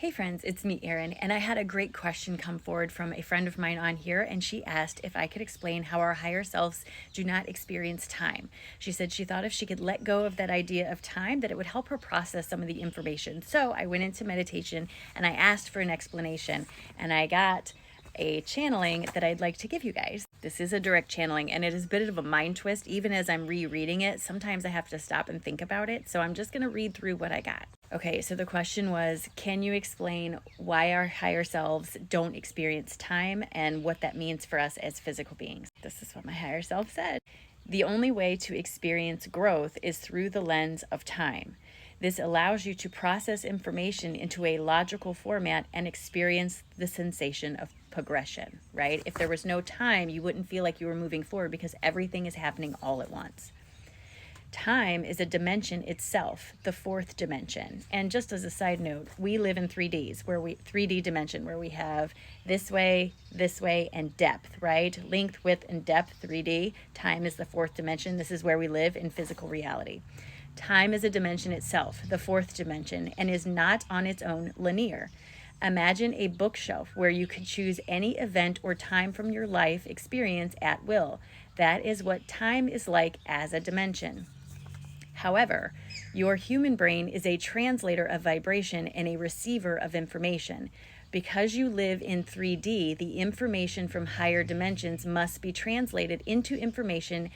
Hey friends, it's me, Erin, and I had a great question come forward from a friend of mine on here, and she asked if I could explain how our higher selves do not experience time. She said she thought if she could let go of that idea of time, that it would help her process some of the information. So I went into meditation and I asked for an explanation, and I got a channeling that I'd like to give you guys. This is a direct channeling, and it is a bit of a mind twist. Even as I'm rereading it, sometimes I have to stop and think about it, so I'm just going to read through what I got. Okay, so the question was, can you explain why our higher selves don't experience time and what that means for us as physical beings? This is what my higher self said. The only way to experience growth is through the lens of time. This allows you to process information into a logical format and experience the sensation of progression, right? If there was no time, you wouldn't feel like you were moving forward because everything is happening all at once. Time is a dimension itself, the fourth dimension. And just as a side note, we live in 3D dimension, where we have this way, and depth, right? Length, width, and depth, 3D. Time is the fourth dimension. This is where we live in physical reality. Time is a dimension itself, the fourth dimension, and is not on its own linear. Imagine a bookshelf where you could choose any event or time from your life experience at will. That is what time is like as a dimension. However, your human brain is a translator of vibration and a receiver of information. Because you live in 3D, the information from higher dimensions must be translated into information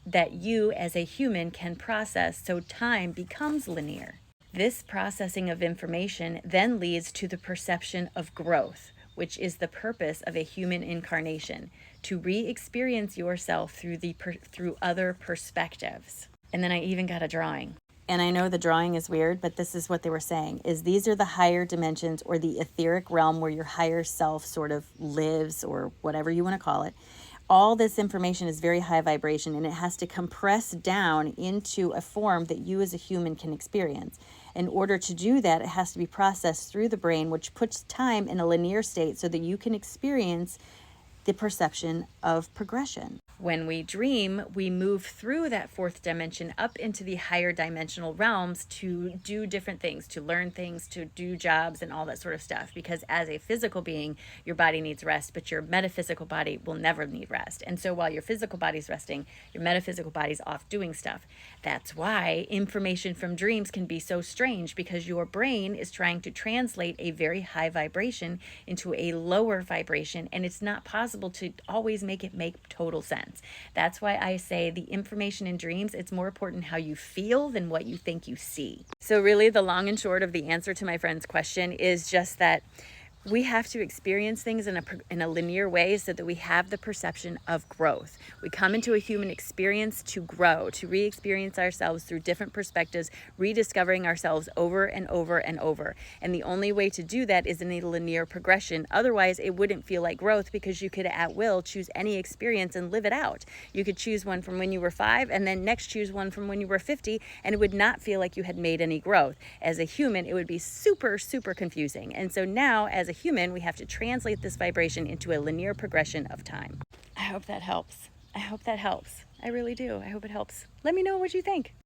that you as a human can process, so time becomes linear. This processing of information then leads to the perception of growth, which is the purpose of a human incarnation, to re-experience yourself through other perspectives. And then I even got a drawing. And I know the drawing is weird, but this is what they were saying, is these are the higher dimensions, or the etheric realm where your higher self sort of lives, or whatever you want to call it. All this information is very high vibration, and it has to compress down into a form that you as a human can experience. In order to do that, it has to be processed through the brain, which puts time in a linear state so that you can experience the perception of progression. When we dream, we move through that fourth dimension up into the higher dimensional realms to do different things, to learn things, to do jobs and all that sort of stuff. Because as a physical being, your body needs rest, but your metaphysical body will never need rest. And so while your physical body's resting, your metaphysical body's off doing stuff. That's why information from dreams can be so strange, because your brain is trying to translate a very high vibration into a lower vibration, and it's not possible to always make it make total sense. That's why I say the information in dreams, it's more important how you feel than what you think you see. So really, the long and short of the answer to my friend's question is just that we have to experience things in a linear way so that we have the perception of growth. We come into a human experience to grow, to re-experience ourselves through different perspectives, rediscovering ourselves over and over and over. And the only way to do that is in a linear progression. Otherwise, it wouldn't feel like growth, because you could at will choose any experience and live it out. You could choose one from when you were 5 and then next choose one from when you were 50, and it would not feel like you had made any growth. As a human, it would be super, super confusing. And so now, as a human, we have to translate this vibration into a linear progression of time. I hope that helps. I hope that helps. I really do. I hope it helps. Let me know what you think.